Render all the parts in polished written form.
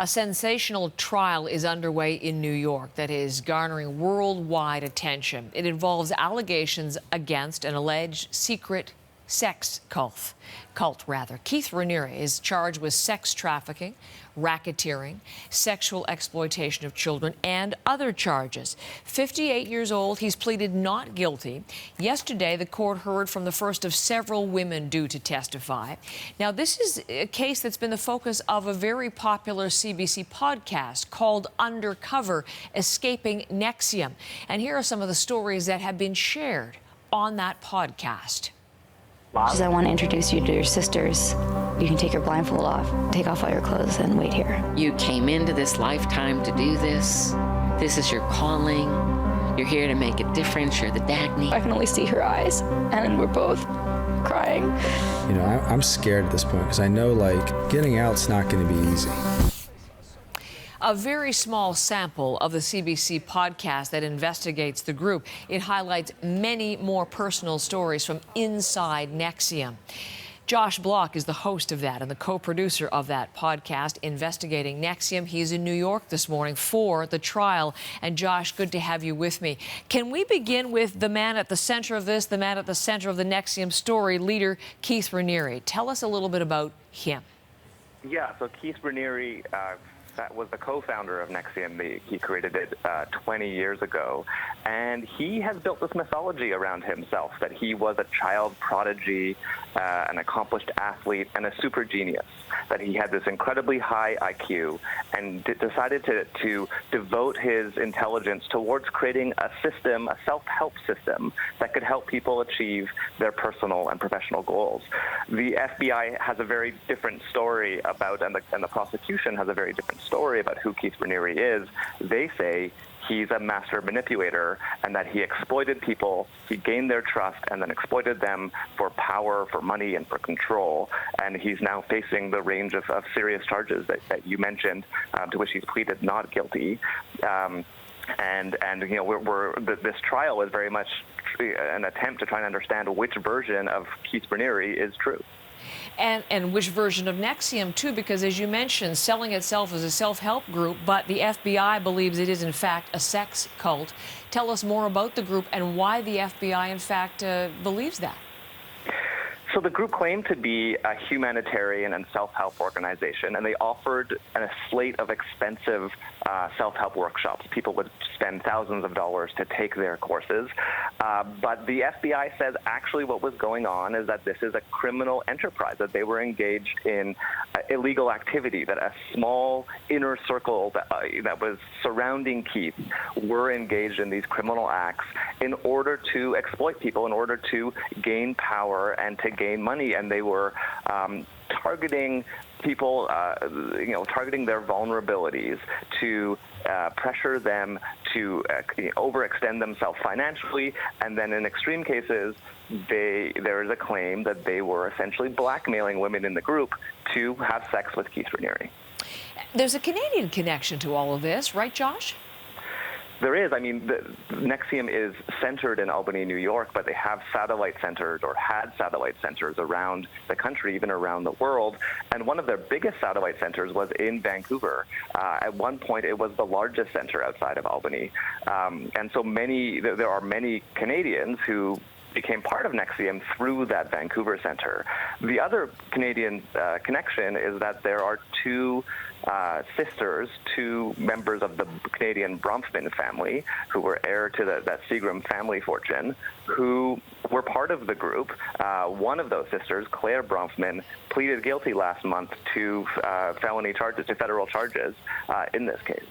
A sensational trial is underway in New York that is garnering worldwide attention. It involves allegations against an alleged secret sex cult. Keith Raniere is charged with sex trafficking, racketeering, sexual exploitation of children, and other charges. 58 years old, he's pleaded not guilty. Yesterday, the court heard from the first of several women due to testify. Now, this is a case that's been the focus of a very popular CBC podcast called Undercover: Escaping Nxivm. And here are some of the stories that have been shared on that podcast. She said, I want to introduce you to your sisters. You can take your blindfold off, take off all your clothes, and wait here. You came into this lifetime to do this. This is your calling. You're here to make a difference. You're the Dagny. I can only see her eyes, and we're both crying. You know, I'm scared at this point because I know, like, getting out's not going to be easy. A very small sample of the CBC podcast that investigates the group. It highlights many more personal stories from inside Nxivm. Josh Bloch is the host of that and the co-producer of that podcast, Investigating Nxivm. He's in New York this morning for the trial. And Josh, good to have you with me. Can we begin with the man at the center of this, the man at the center of the Nxivm story, leader Keith Raniere? Tell us a little bit about him. Yeah, so Keith Raniere that was the co-founder of Nxivm. He created it 20 years ago, and he has built this mythology around himself that he was a child prodigy, an accomplished athlete, and a super genius, that he had this incredibly high IQ and decided to devote his intelligence towards creating a system, a self-help system that could help people achieve their personal and professional goals. The FBI has a very different story about, and the prosecution has a very different story about who Keith Raniere is. They say he's a master manipulator and that he exploited people, he gained their trust, and then exploited them for power, for money, and for control. And he's now facing the range of serious charges that you mentioned, to which he's pleaded not guilty. And you know, this trial is very much an attempt to try and understand which version of Keith Raniere is true. And which version of Nxivm, too, because as you mentioned, selling itself as a self-help group, but the FBI believes it is, in fact, a sex cult. Tell us more about the group and why the FBI, in fact, believes that. So the group claimed to be a humanitarian and self-help organization, and they offered a slate of expensive self-help workshops. People would spend thousands of dollars to take their courses. But the FBI says actually what was going on is that this is a criminal enterprise, that they were engaged in illegal activity, that a small inner circle that was surrounding Keith were engaged in these criminal acts in order to exploit people, in order to gain power and to gain money. And they were targeting people, targeting their vulnerabilities to pressure them to overextend themselves financially. And then in extreme cases, there is a claim that they were essentially blackmailing women in the group to have sex with Keith Raniere. There's a Canadian connection to all of this, right, Josh? There is. I mean, Nxivm is centered in Albany, New York, but they have satellite centers or had satellite centers around the country, even around the world. And one of their biggest satellite centers was in Vancouver. At one point, it was the largest center outside of Albany. And so there are many Canadians who became part of Nxivm through that Vancouver center. The other Canadian connection is that there are two sisters, two members of the Canadian Bronfman family, who were heir to that Seagram family fortune, who were part of the group. One of those sisters, Claire Bronfman, pleaded guilty last month to felony charges, to federal charges in this case.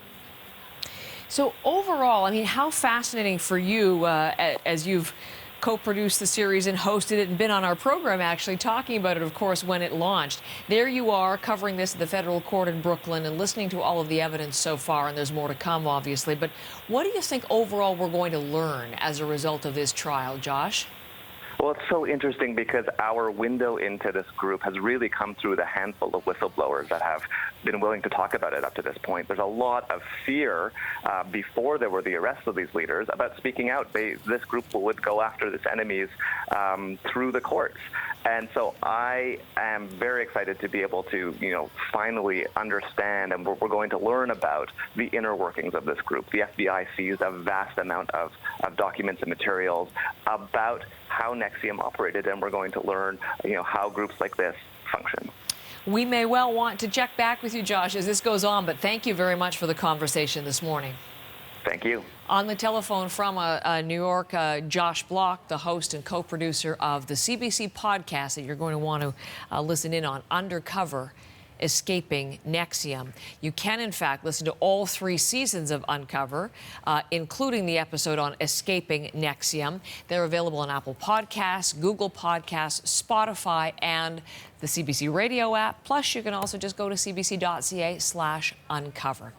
So overall, I mean, how fascinating for you as you've co-produced the series and hosted it and been on our program actually talking about it, of course, when it launched. There you are covering this at the federal court in Brooklyn and listening to all of the evidence so far, and there's more to come, obviously. But what do you think overall we're going to learn as a result of this trial, Josh? Well, it's so interesting because our window into this group has really come through the handful of whistleblowers that have been willing to talk about it up to this point. There's a lot of fear before there were the arrests of these leaders about speaking out. This group would go after its enemies through the courts. And so I am very excited to be able to, finally understand, and we're going to learn about the inner workings of this group. The FBI seized a vast amount of documents and materials about how Nxivm operated, and we're going to learn, how groups like this function. We may well want to check back with you, Josh, as this goes on, but thank you very much for the conversation this morning. Thank you. On the telephone from New York, Josh Bloch, the host and co-producer of the CBC podcast that you're going to want to listen in on, Undercover: Escaping Nxivm. You can, in fact, listen to all 3 seasons of Uncover, including the episode on escaping Nxivm. They're available on Apple Podcasts, Google Podcasts, Spotify, and the CBC Radio app. Plus, you can also just go to cbc.ca/uncover.